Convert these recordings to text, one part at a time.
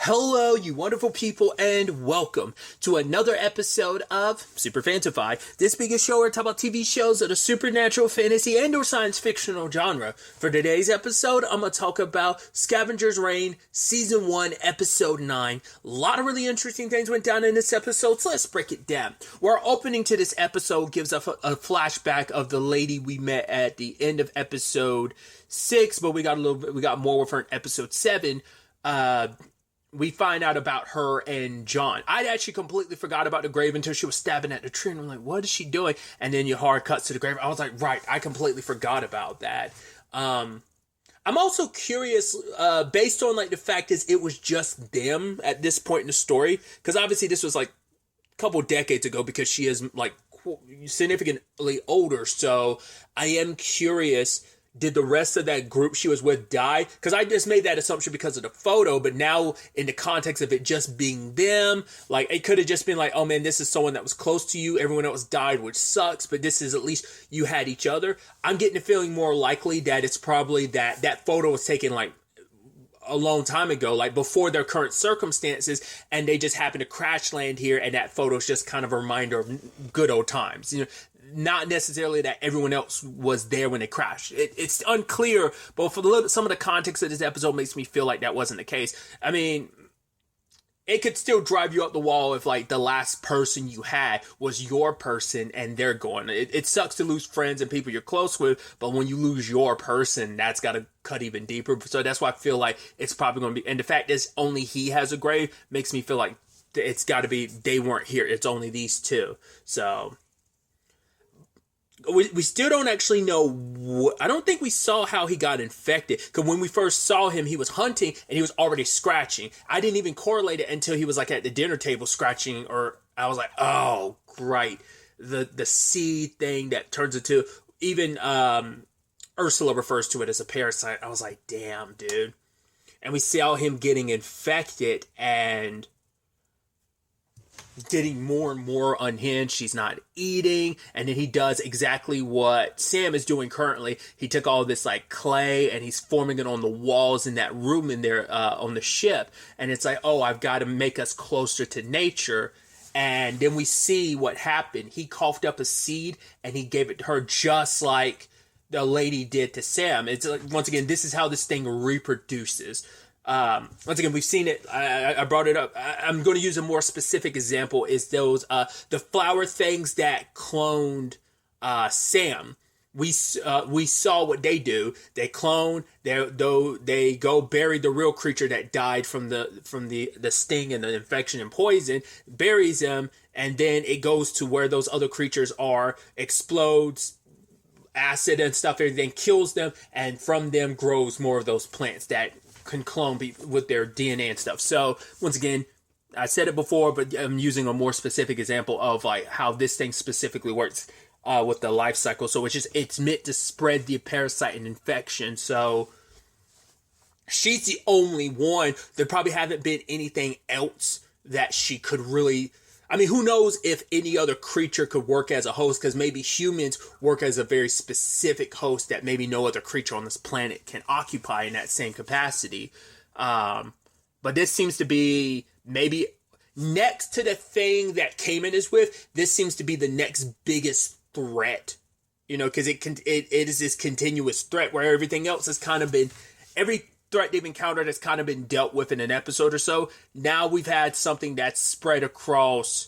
Hello, you wonderful people, and welcome to another episode of Super-Fanta-Fi. This being a show where I talk about TV shows of the supernatural, fantasy, and or science fictional genre. For today's episode, I'm going to talk about Scavengers Reign, Season 1, Episode 9. A lot of really interesting things went down in this episode, so let's break it down. Our opening to this episode gives us a flashback of the lady we met at the end of Episode 6, but we got more with her in Episode 7. We find out about her and John. I'd actually completely forgot about the grave until she was stabbing at the tree, and I'm like, what is she doing? And then your hard cuts to the grave. I was like, right, I completely forgot about that. I'm also curious, based on, like, the fact is it was just them at this point in the story, because obviously this was, like, a couple decades ago, because she is, like, significantly older, so I am curious, did the rest of that group she was with die? Because I just made that assumption because of the photo, but now in the context of it just being them, like, it could have just been like, oh man, this is someone that was close to you, everyone else died, which sucks, but this is at least you had each other. I'm getting the feeling more likely that it's probably that photo was taken like a long time ago, like before their current circumstances, and they just happened to crash land here, and that photo is just kind of a reminder of good old times, you know, not necessarily that everyone else was there when they crashed. It's unclear, but for some of the context of this episode makes me feel like that wasn't the case. I mean, it could still drive you up the wall if, like, the last person you had was your person and they're gone. It sucks to lose friends and people you're close with, but when you lose your person, that's got to cut even deeper. So that's why I feel like it's probably going to be, and the fact is only he has a grave makes me feel like it's got to be they weren't here. It's only these two. So we still don't actually know. I don't think we saw how he got infected. Because when we first saw him, he was hunting and he was already scratching. I didn't even correlate it until he was like at the dinner table scratching. Or I was like, oh, great. The seed thing that turns into, even Ursula refers to it as a parasite. I was like, damn, dude. And we saw him getting infected and getting more and more unhinged. She's not eating, and then he does exactly what Sam is doing currently. He took all this like clay and he's forming it on the walls in that room in there on the ship, and it's like, oh, I've got to make us closer to nature. And then we see what happened. He coughed up a seed and he gave it to her, just like the lady did to Sam. It's like, once again, this is how this thing reproduces. Once again, we've seen it. I brought it up. I'm going to use a more specific example. Is those the flower things that cloned Sam? We saw what they do. They clone. They go bury the real creature that died from the sting and the infection and poison. Buries them, and then it goes to where those other creatures are. Explodes. Acid and stuff. Everything kills them, and from them grows more of those plants that can clone with their DNA and stuff. So once again, I said it before, but I'm using a more specific example of like how this thing specifically works with the life cycle. So it's meant to spread the parasite and infection. So she's the only one. There probably haven't been anything else that she could really. I mean, who knows if any other creature could work as a host, because maybe humans work as a very specific host that maybe no other creature on this planet can occupy in that same capacity. But this seems to be maybe next to the thing that Cayman is with, this seems to be the next biggest threat. You know, because it is this continuous threat where everything else has kind of been, every threat they've encountered has kind of been dealt with in an episode or so. Now we've had something that's spread across.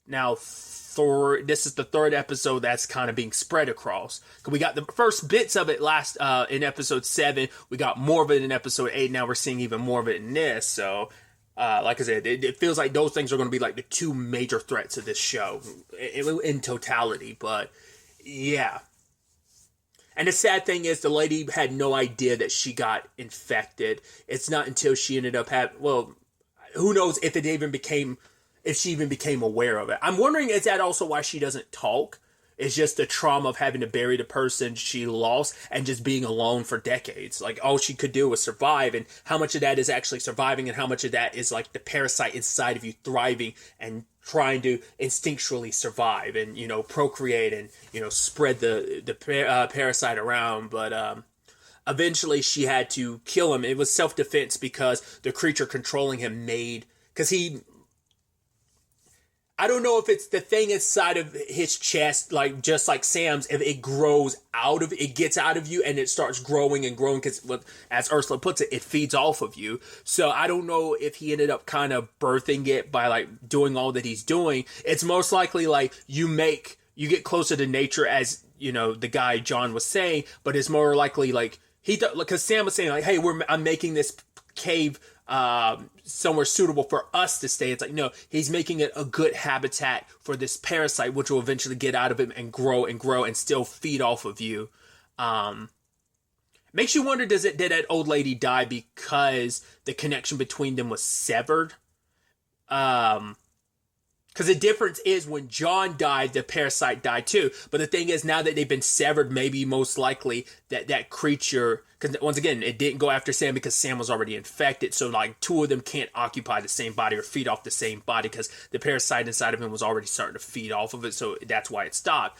Now, this is the third episode that's kind of being spread across. We got the first bits of it last in episode 7. We got more of it in episode 8. Now we're seeing even more of it in this. So, like I said, it feels like those things are going to be like the two major threats of this show in totality. But yeah. And the sad thing is, the lady had no idea that she got infected. It's not until she ended up having, well, who knows if she even became aware of it. I'm wondering, is that also why she doesn't talk? It's just the trauma of having to bury the person she lost and just being alone for decades. Like, all she could do was survive, and how much of that is actually surviving and how much of that is like the parasite inside of you thriving and trying to instinctually survive and, you know, procreate and, you know, spread the parasite around. But eventually she had to kill him. It was self-defense because the creature controlling him because I don't know if it's the thing inside of his chest, like just like Sam's, if it grows it gets out of you and it starts growing and growing because, as Ursula puts it, it feeds off of you. So I don't know if he ended up kind of birthing it by like doing all that he's doing. It's most likely like you get closer to nature, as you know, the guy John was saying, but it's more likely like because Sam was saying like, hey, I'm making this cave somewhere suitable for us to stay. It's like, no, he's making it a good habitat for this parasite, which will eventually get out of him and grow and still feed off of you. Makes you wonder, did that old lady die because the connection between them was severed? Because the difference is when John died, the parasite died too. But the thing is, now that they've been severed, maybe most likely that creature, because once again, it didn't go after Sam because Sam was already infected. So like two of them can't occupy the same body or feed off the same body because the parasite inside of him was already starting to feed off of it. So that's why it stopped.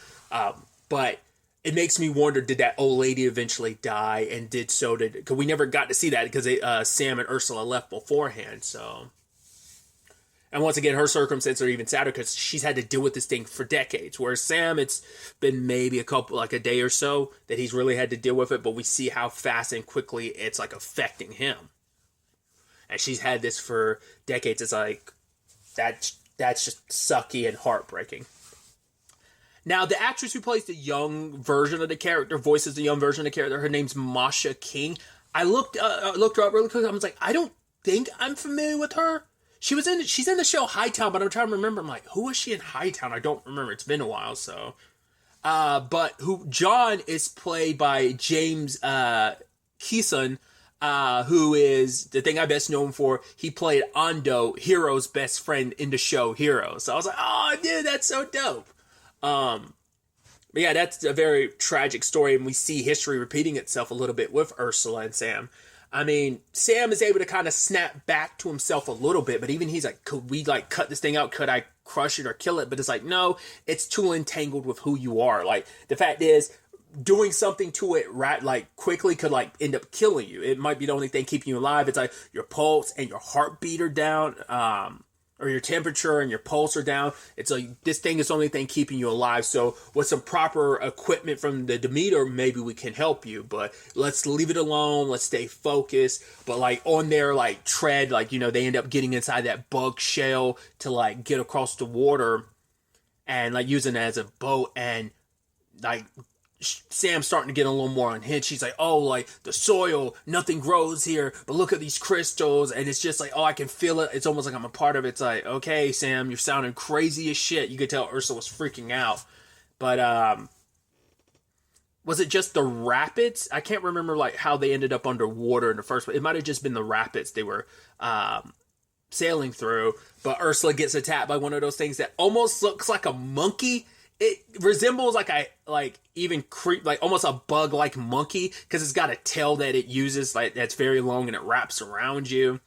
But it makes me wonder, did that old lady eventually die, and because we never got to see that because Sam and Ursula left beforehand. So. And once again, her circumstances are even sadder because she's had to deal with this thing for decades. Whereas Sam, it's been maybe a day or so that he's really had to deal with it. But we see how fast and quickly it's like affecting him. And she's had this for decades. It's like, that's just sucky and heartbreaking. Now, the actress who plays the young version of the character, voices the young version of the character, her name's Masha King. I looked her up really quick. I was like, I don't think I'm familiar with her. She's in the show Hightown, but I'm trying to remember. I'm like, who was she in Hightown? I don't remember. It's been a while, so. But John is played by James Keeson, who is the thing I'm best known for. He played Ando, Hero's best friend in the show Hero. So I was like, oh, dude, that's so dope. But yeah, that's a very tragic story, and we see history repeating itself a little bit with Ursula and Sam. I mean, Sam is able to kind of snap back to himself a little bit, but even he's like, could we like cut this thing out? Could I crush it or kill it? But it's like, no, it's too entangled with who you are. Like, the fact is, doing something to it quickly could like end up killing you. It might be the only thing keeping you alive. It's like your pulse and your heartbeat are down, or your temperature and your pulse are down. It's like, this thing is the only thing keeping you alive. So with some proper equipment from the Demeter, maybe we can help you, but let's leave it alone. Let's stay focused. But like on their like tread, like, you know, they end up getting inside that bug shell to like get across the water and like using it as a boat, and like Sam's starting to get a little more unhinged. She's like, oh, like the soil, nothing grows here, but look at these crystals, and it's just like, oh, I can feel it. It's almost like I'm a part of it. It's like, okay, Sam, you're sounding crazy as shit. You could tell Ursula was freaking out. But was it just the rapids? I can't remember like how they ended up underwater in the first place. It might have just been the rapids they were sailing through. But Ursula gets attacked by one of those things that almost looks like a monkey. It resembles like almost a bug-like monkey, because it's got a tail that it uses like that's very long and it wraps around you.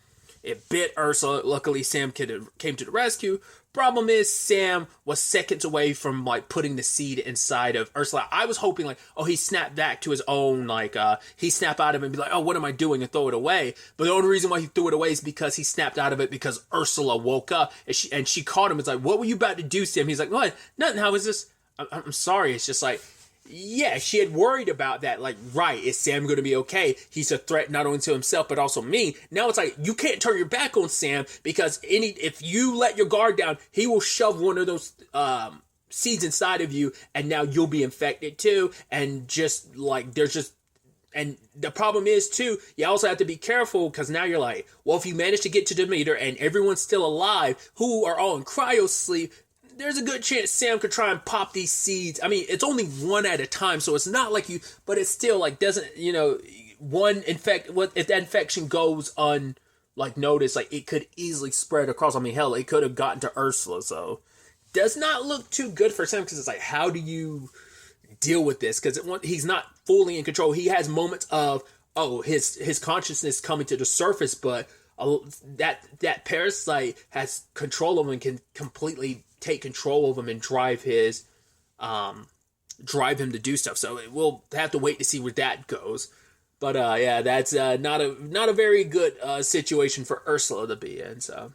It bit Ursula. Luckily, Sam came to the rescue. Problem is, Sam was seconds away from like putting the seed inside of Ursula. I was hoping like, oh, he snapped back to his own, like he snapped out of it and be like, oh, what am I doing, and throw it away. But the only reason why he threw it away is because he snapped out of it because Ursula woke up and she caught him. It's like, what were you about to do, Sam? He's like, what? Nothing. How is this? I'm sorry. It's just like, yeah, she had worried about that. Like, right, is Sam going to be okay? He's a threat not only to himself, but also me. Now it's like, you can't turn your back on Sam, because if you let your guard down, he will shove one of those seeds inside of you, and now you'll be infected too. And just like, and the problem is too, you also have to be careful, because now you're like, well, if you manage to get to Demeter and everyone's still alive, who are all in cryo sleep, there's a good chance Sam could try and pop these seeds. I mean, it's only one at a time, so it's not like you, but it's still like, doesn't, you know, if that infection goes noticed, like it could easily spread across. I mean, hell, it could have gotten to Ursula, so does not look too good for Sam, because it's like, how do you deal with this? Because he's not fully in control. He has moments of, his consciousness coming to the surface, but that parasite has control of him and can completely take control of him and drive him to do stuff. So we'll have to wait to see where that goes. But yeah, that's not a very good situation for Ursula to be in. So,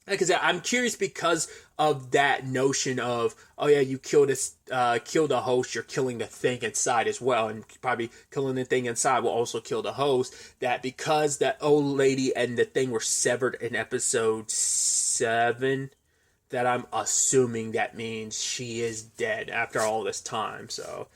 like I said, I'm curious because of that notion of, oh yeah, you kill the host, you're killing the thing inside as well, and probably killing the thing inside will also kill the host. That because that old lady and the thing were severed in episode 7, that I'm assuming that means she is dead after all this time. So,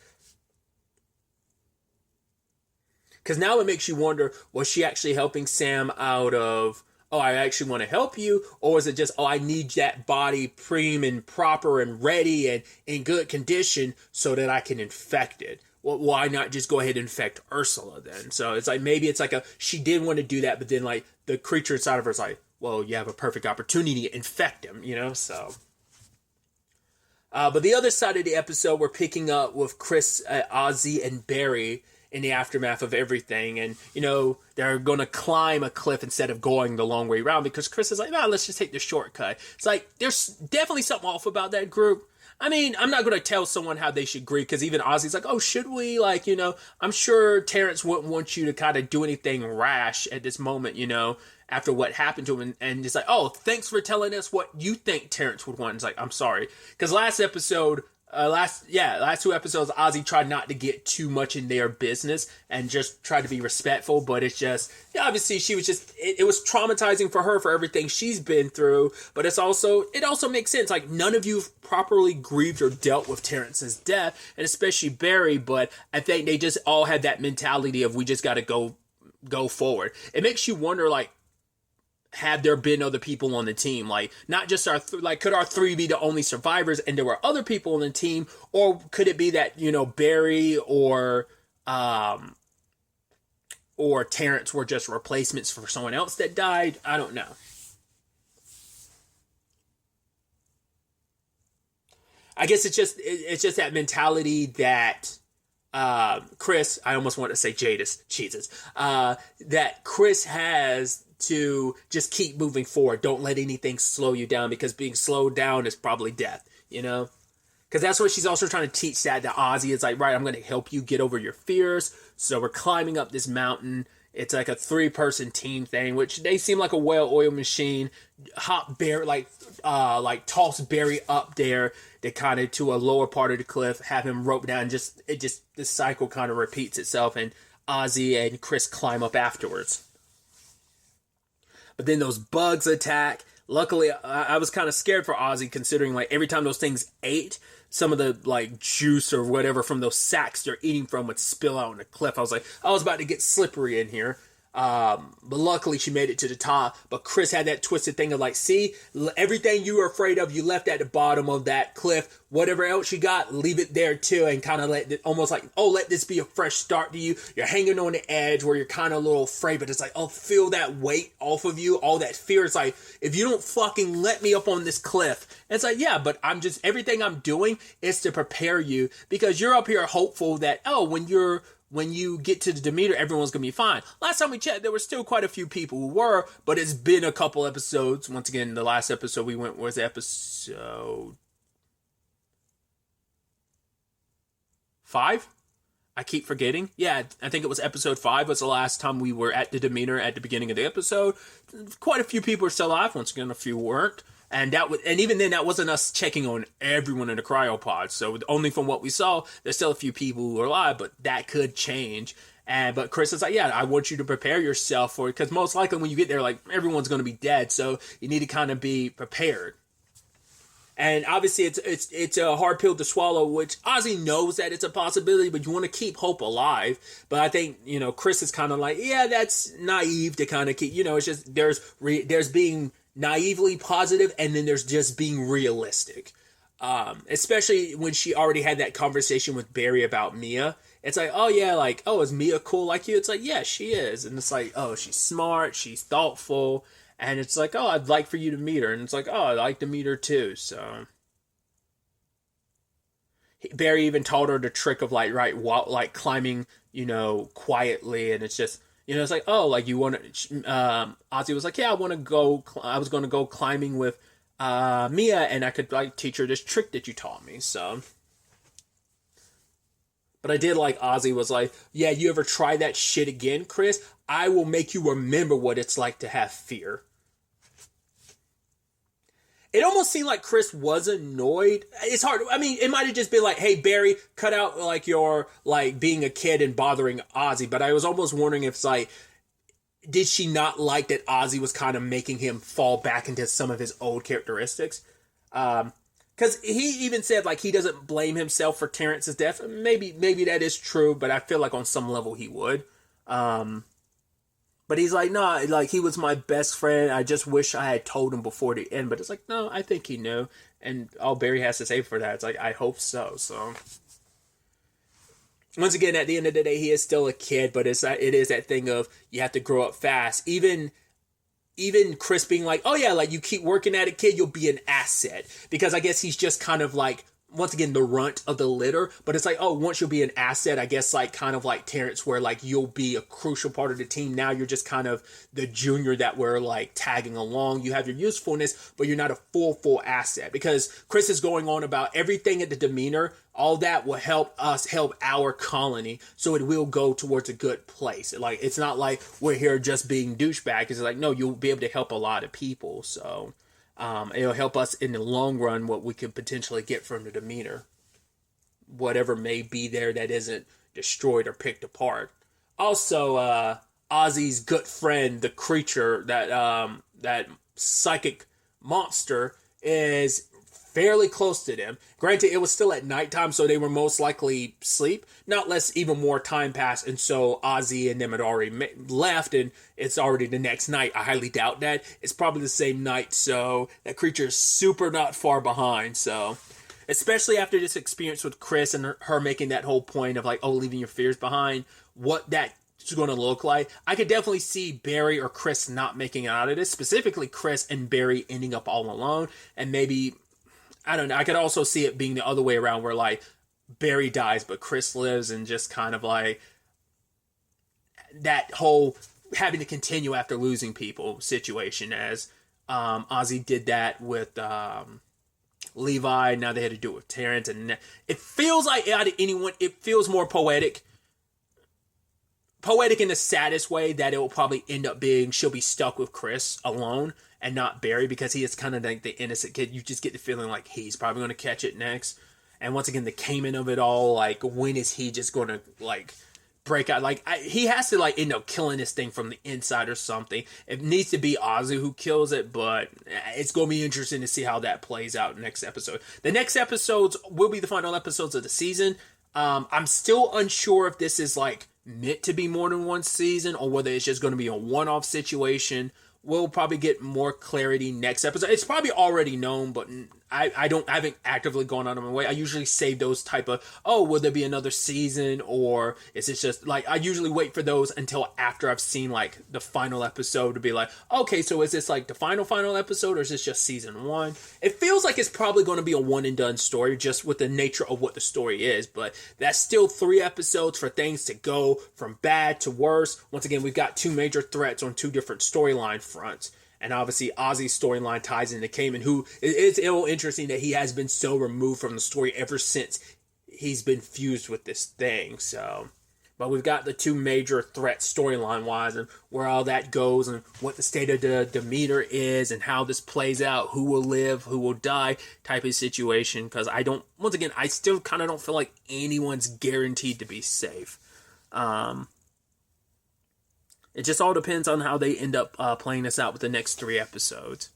because now it makes you wonder, was she actually helping Sam out of, oh, I actually want to help you? Or was it just, oh, I need that body prim and proper and ready and in good condition so that I can infect it? Well, why not just go ahead and infect Ursula then? So it's like, maybe it's like she did want to do that, but then like the creature inside of her is like, well, you have a perfect opportunity to infect him, so. But the other side of the episode, we're picking up with Chris, Ozzy, and Barry in the aftermath of everything. And, they're going to climb a cliff instead of going the long way around because Chris is like, nah, let's just take the shortcut. It's like, there's definitely something off about that group. I mean, I'm not going to tell someone how they should grieve because even Ozzy's like, oh, should we? Like, I'm sure Terrence wouldn't want you to kind of do anything rash at this moment, after what happened to him. And just like, oh, thanks for telling us what you think Terrence would want. It's like, I'm sorry. Because last 2 episodes, Ozzy tried not to get too much in their business and just tried to be respectful. But it's just, obviously she was just, it was traumatizing for her for everything she's been through. But it also makes sense. Like, none of you've properly grieved or dealt with Terrence's death, and especially Barry. But I think they just all had that mentality of, we just got to go forward. It makes you wonder, like, have there been other people on the team? Like, not just could our 3 be the only survivors and there were other people on the team? Or could it be that, Barry or Terrence were just replacements for someone else that died? I don't know. I guess it's just that mentality that Chris, I almost want to say Jadis, Jesus, that Chris has to just keep moving forward. Don't let anything slow you down, because being slowed down is probably death, Because that's what she's also trying to teach that to Ozzy. It's like, right, I'm going to help you get over your fears. So we're climbing up this mountain. It's like a 3-person team thing, which they seem like a well-oiled machine. Hop Barry, like toss Barry up there to kind of to a lower part of the cliff, have him rope down. This cycle kind of repeats itself, and Ozzy and Chris climb up afterwards. But then those bugs attack. Luckily, I was kind of scared for Ozzy, considering like every time those things ate, some of the like juice or whatever from those sacks they're eating from would spill out on the cliff. I was like, I was about to get slippery in here. But luckily she made it to the top. But Chris had that twisted thing of like, see, everything you were afraid of, you left at the bottom of that cliff. Whatever else you got, leave it there too, and kind of let it, almost like, oh, let this be a fresh start to you. You're hanging on the edge where you're kind of a little afraid, but it's like, oh, feel that weight off of you, all that fear. It's like, if you don't fucking let me up on this cliff. And it's like, yeah, but everything I'm doing is to prepare you, because you're up here hopeful that, oh, when you get to the Demeter, everyone's going to be fine. Last time we checked, there were still quite a few people who were, but it's been a couple episodes. Once again, the last episode we went was episode 5? I keep forgetting. Yeah, I think it was episode 5 was the last time we were at the Demeter at the beginning of the episode. Quite a few people are still alive. Once again, a few weren't. And even then, that wasn't us checking on everyone in the cryopod. So only from what we saw, there's still a few people who are alive, but that could change. But Chris is like, yeah, I want you to prepare yourself for it, because most likely when you get there, like, everyone's going to be dead. So you need to kind of be prepared. And obviously, it's a hard pill to swallow, which Ozzy knows that it's a possibility, but you want to keep hope alive. But I think, Chris is kind of like, yeah, that's naive to kind of keep, it's just there's being naively positive, and then there's just being realistic. Especially when she already had that conversation with Barry about Mia. It's like, oh yeah, like, oh, is Mia cool like you? It's like, yeah, she is. And it's like, oh, she's smart, she's thoughtful. And it's like, oh, I'd like for you to meet her. And it's like, oh, I'd like to meet her too. So Barry even taught her the trick of like climbing, quietly. And it's just, it's like, oh, like, you want to, Ozzy was like, yeah, I was going to go climbing with Mia, and I could like teach her this trick that you taught me. So, But I did like Ozzy was like, yeah, you ever try that shit again, Chris? I will make you remember what it's like to have fear. It almost seemed like Chris was annoyed. It's hard. I mean, it might have just been like, hey, Barry, cut out like your like being a kid and bothering Ozzy. But I was almost wondering if it's like, did she not like that Ozzy was kind of making him fall back into some of his old characteristics? Because he even said like he doesn't blame himself for Terrence's death. Maybe that is true, but I feel like on some level he would. But he's like, no, like he was my best friend. I just wish I had told him before the end. But it's like, no, I think he knew. And all Barry has to say for that, it's like, I hope so. So once again, at the end of the day, he is still a kid, but it is that thing of you have to grow up fast. Even Chris being like, oh yeah, like you keep working at it, kid, you'll be an asset. Because I guess he's just kind of like, once again, the runt of the litter. But it's like, oh, once you'll be an asset, I guess like kind of like Terrence, where like you'll be a crucial part of the team. Now you're just kind of the junior that we're like tagging along. You have your usefulness, but you're not a full asset. Because Chris is going on about everything at the demeanor. All that will help us help our colony, so it will go towards a good place. Like, it's not like we're here just being douchebags. It's like, no, you'll be able to help a lot of people. So it'll help us in the long run what we could potentially get from the demeanor. Whatever may be there that isn't destroyed or picked apart. Also, Ozzy's good friend, the creature, that psychic monster, is fairly close to them. Granted, it was still at nighttime, so they were most likely asleep. Not less, even more time passed, and so Ozzy and them had already left, and it's already the next night. I highly doubt that. It's probably the same night, so that creature is super not far behind, so... Especially after this experience with Chris and her making that whole point of like, oh, leaving your fears behind, what that's going to look like. I could definitely see Barry or Chris not making it out of this, specifically Chris and Barry ending up all alone, and maybe... I don't know. I could also see it being the other way around where, like, Barry dies, but Chris lives, and just kind of, like, that whole having to continue after losing people situation, as Ozzy did that with Levi. Now they had to do it with Terrence, and it feels like out of anyone, it feels more poetic. Poetic in the saddest way, that it will probably end up being she'll be stuck with Chris alone and not Barry, because he is kind of like the innocent kid. You just get the feeling like he's probably going to catch it next. And once again, the Cayman of it all, like, when is he just going to, like, break out? Like, he has to, like, end up killing this thing from the inside or something. It needs to be Ozzy who kills it, but it's going to be interesting to see how that plays out next episode. The next episodes will be the final episodes of the season. I'm still unsure if this is, like, meant to be more than one season, or whether it's just going to be a one-off situation. We'll probably get more clarity next episode. It's probably already known, but I haven't actively gone out of my way. I usually save those type of, oh, will there be another season, or is it just like, I usually wait for those until after I've seen like the final episode to be like, okay, so is this like the final episode, or is this just season one? It feels like it's probably going to be a one and done story, just with the nature of what the story is, but that's still 3 episodes for things to go from bad to worse. Once again, we've got 2 major threats on 2 different storyline fronts. And obviously, Ozzy's storyline ties into Cayman, who it's interesting that he has been so removed from the story ever since he's been fused with this thing. So, but we've got the 2 major threats storyline-wise, and where all that goes, and what the state of the Demeter is, and how this plays out, who will live, who will die, type of situation. Because I still kind of don't feel like anyone's guaranteed to be safe. It just all depends on how they end up playing this out with the next 3 episodes.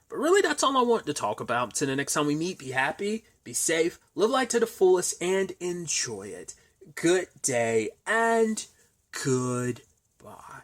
But really, that's all I want to talk about. Until the next time we meet, be happy, be safe, live life to the fullest, and enjoy it. Good day, and goodbye.